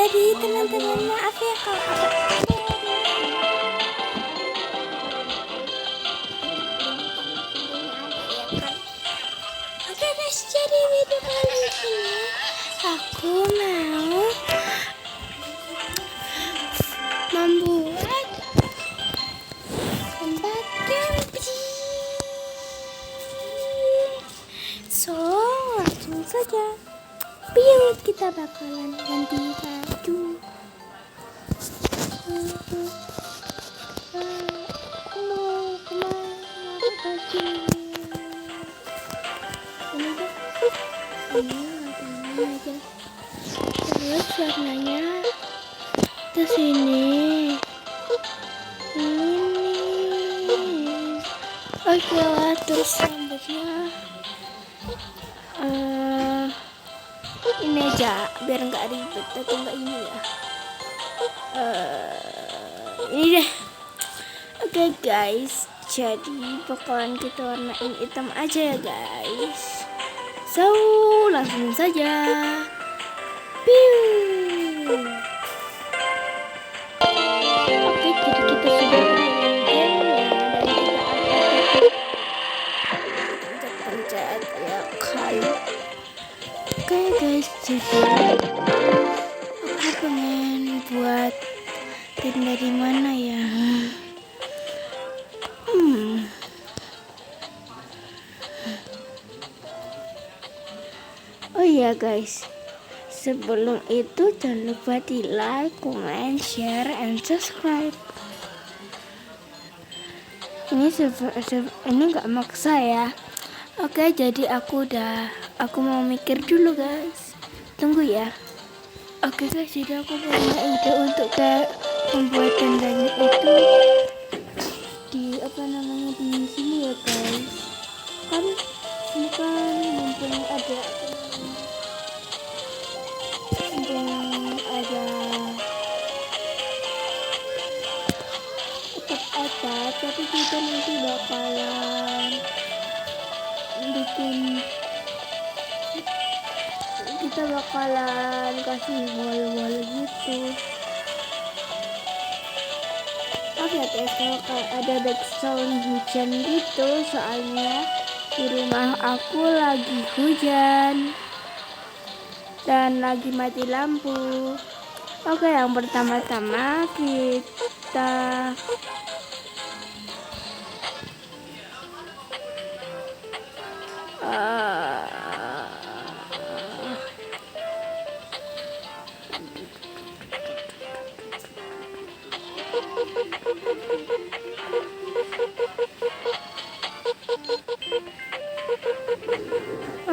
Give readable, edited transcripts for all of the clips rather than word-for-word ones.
jadi teman-teman, maaf ya kalau agak Oke guys, jadi video kali ini aku mau membuat tempat camping. So, langsung saja. Kita bakalan ganti baju. Aku mau kemana baju? Ini warnanya aja. Terus warnanya ke sini. Ini. Oke lah, terus rambutnya ini aja biar nggak ribet atau nggak ini ya. Ini deh. Oke guys, jadi bakalan kita warnain hitam aja ya guys. So langsung saja. Piu. Oke, jadi kita sudah bermain gamenya dan kita akan pencet ya kali. Oke guys, jadi aku pengen buat tenda di mana ya? Oh iya guys, sebelum itu jangan lupa di like, comment, share, and subscribe. Ini ini nggak maksa ya. Oke, jadi aku mau mikir dulu guys. Tunggu ya. Oke guys, jadi aku punya ide untuk membuat tendanya itu di di sini ya guys. Kan ini kan mumpung ada tetap ada, tapi kita nanti bakalan kasih wall gitu. Maaf ya guys kalau kayak ada background hujan gitu, soalnya di rumah aku lagi hujan dan lagi mati lampu. Oke, yang pertama-tama kita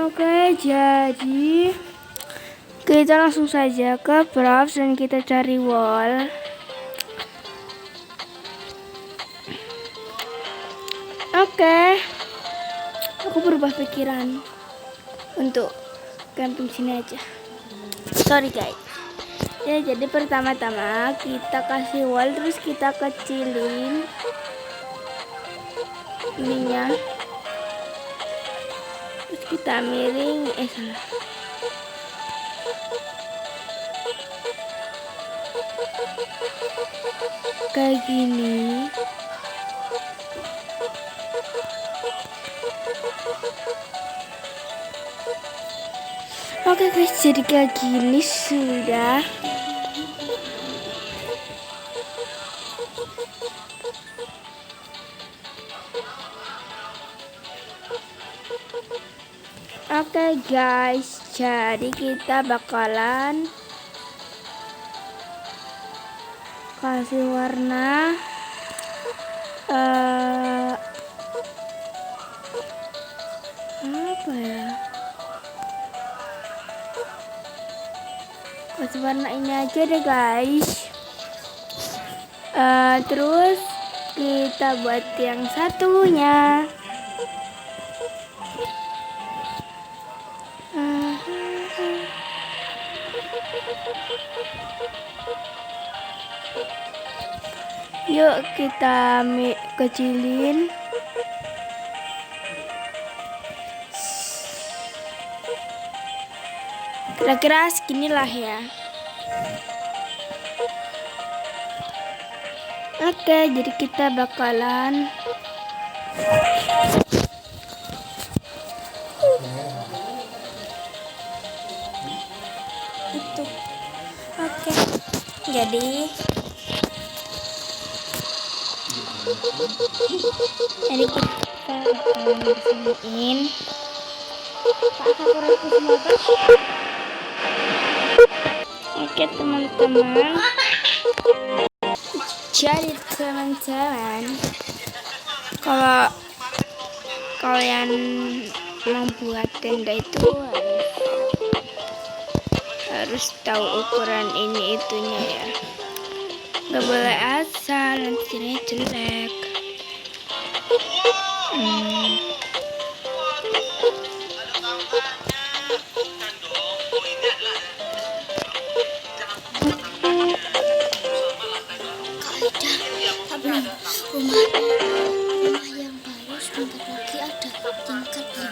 Oke, jadi kita langsung saja ke browse dan kita cari wall. Oke, aku berubah pikiran untuk camping sini aja. Sorry guys. Ya, jadi pertama-tama kita kasih wall, terus kita kecilin ininya, terus kita miring. Salah. Kayak gini. Oke guys, jadi kayak gini sudah. Oke guys, jadi kita bakalan kasih warna apa ya? Kasih warna ini aja deh guys. Terus kita buat yang satunya. Yuk kita kecilin. Kira-kira seginilah ya. Oke, jadi kita bakalan itu. Oke, jadi kita akan bersamain Pak Sakurasi semua. Oke teman-teman, jadi teman-teman, kalau kalian membuat tenda itu harus tahu ukuran ini itunya ya, nggak boleh asal nanti jelek. Rumah yang baru sebentar lagi ada tingkatnya.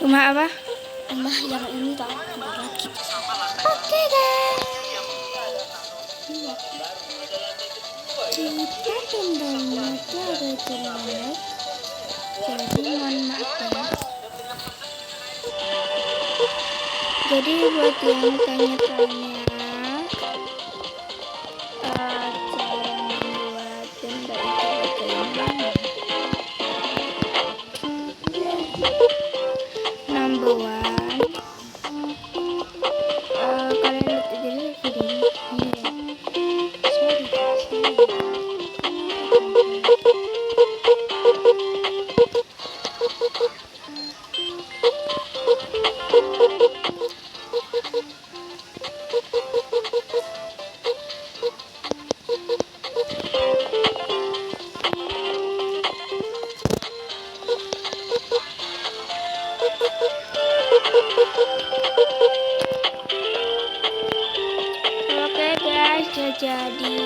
Rumah apa? Rumah yang ini tahu sebentar lagi. Oke guys. Kita tendanya itu ada jelek. Jadi mohon maaf ya. Jadi buat yang tanya-tanya number one, kalian lihat aja dulu videonya. Oke guys, sudah jadi.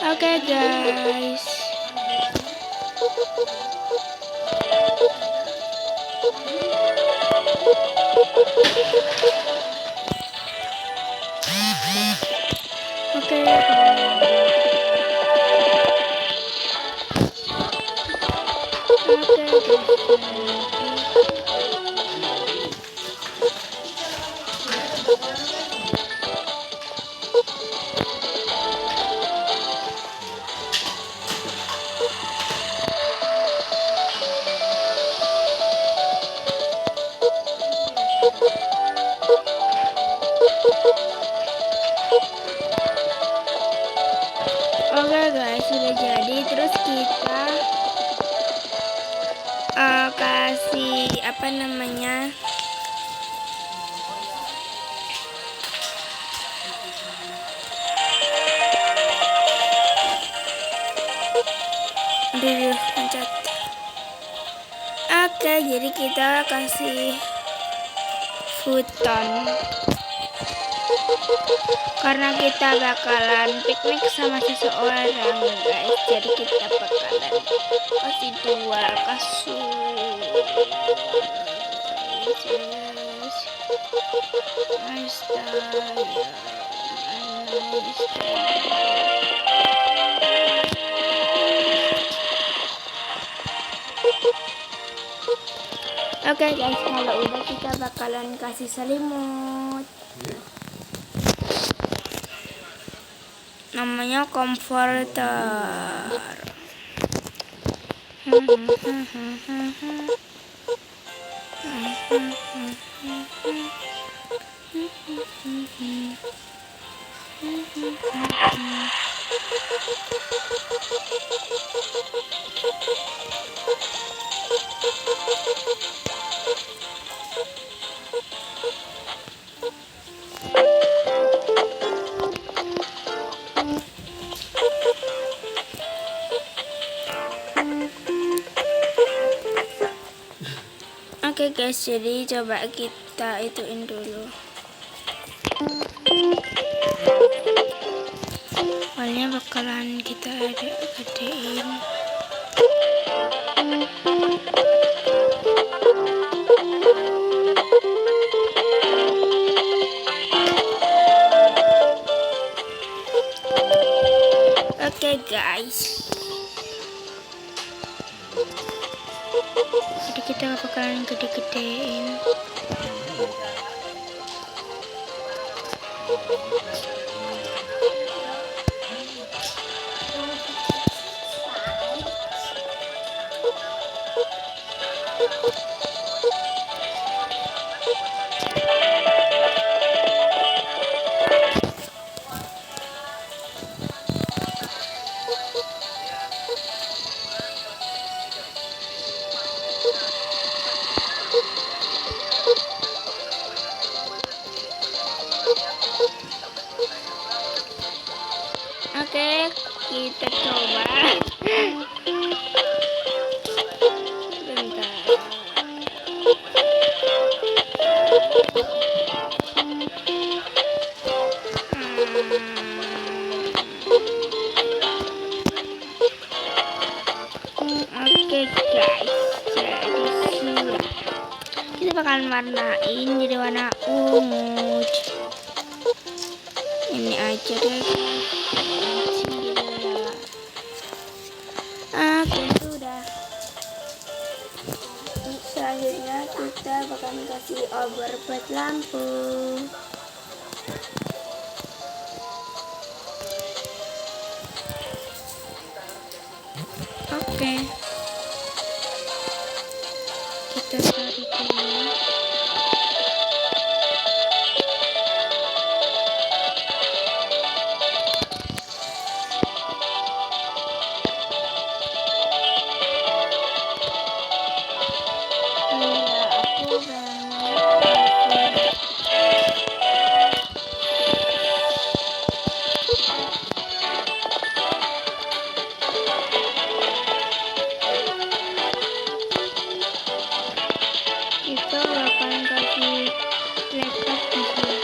Oke guys. Oke. Oke guys, sudah jadi. Terus kita kasih apa namanya, dulu pencet. Oke, jadi kita kasih futon karena kita bakalan piknik sama seseorang guys. Jadi kita bakalan kasih 2 kasur. Oke guys, kalau udah kita bakalan kasih selimut. Namanya comforter. Oke guys, jadi coba kita ituin dulu. awalnya bakalan kita gedein. Oke guys, jadi kita bakalan gede-gedein. Oke, kita coba. Bentar. Oke guys, jadi sudah. Kita bakalan warnain jadi warna ungu. Ini aja deh guys. Oke, sudah. Selanjutnya kita bakalan kasih obor buat lampu. Oke, kita tarik dulu. Kita bakalan kasih laptop di sini.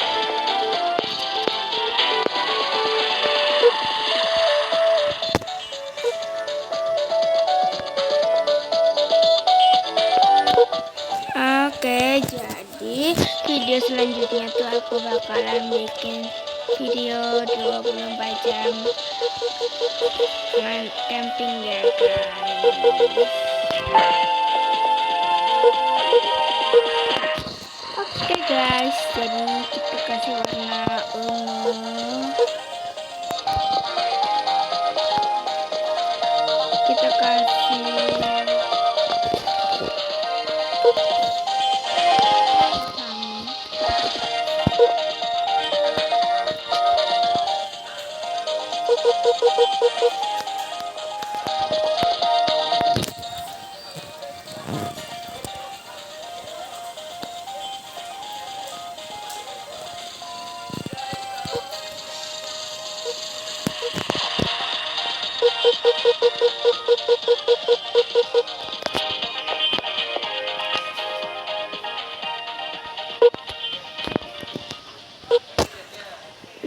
Oke, jadi video selanjutnya tuh aku bakalan bikin video 24 jam camping ya guys. Oke guys, jadi kita kasih warna ungu. Kita kasih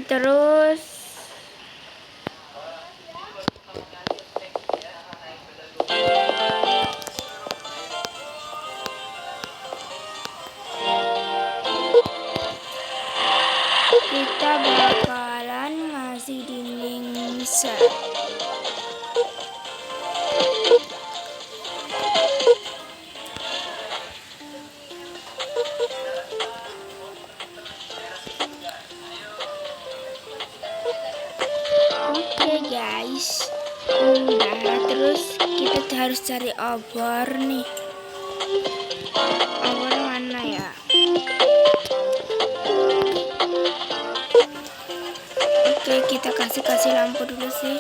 terus kita bakalan ngasih dinding set. Oke guys, udah. Terus kita harus cari obor nih. Obor mana ya? Oke, kita kasih lampu dulu sih.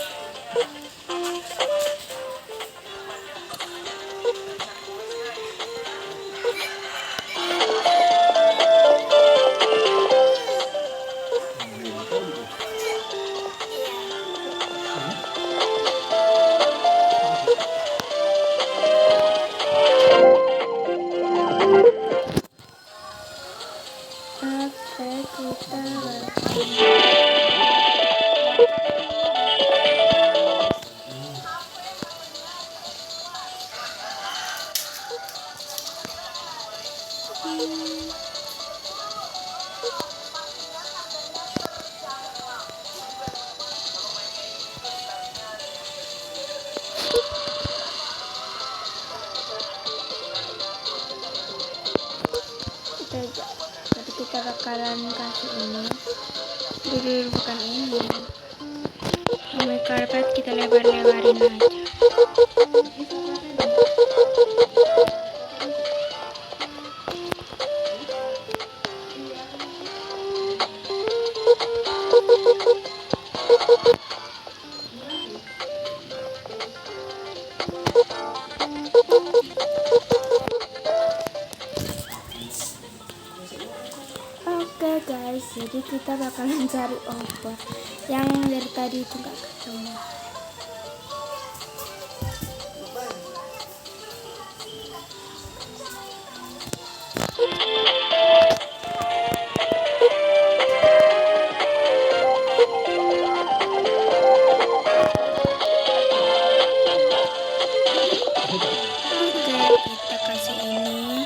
Oke, kita Jadi kita bakalan kasih ini dulu, bukan ini karpet, kita lebar-lebarin aja. Oke guys, jadi kita bakalan cari obat yang dari tadi itu gak ketemu. Oke, kita kasih ini.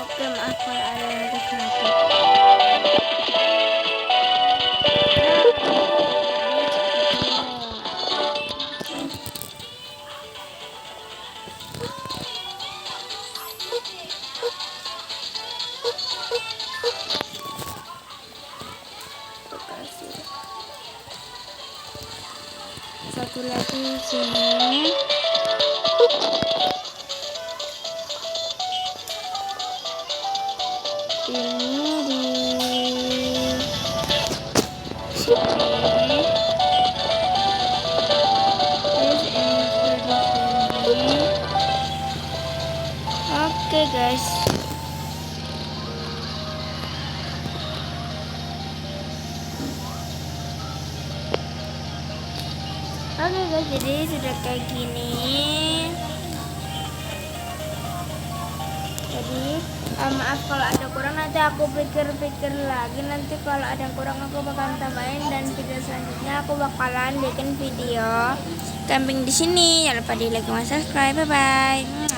Oke, maaf kalau ada yang terjadi. Satu lagi di sini. Ini di sini. Terus ini di sini. Oke guys. Oke guys, jadi sudah kayak gini. Jadi maaf kalau ada kurang, nanti aku pikir-pikir lagi. Nanti kalau ada yang kurang aku bakalan tambahin, dan video selanjutnya aku bakalan bikin video camping di sini. Jangan lupa di like, subscribe. Bye bye.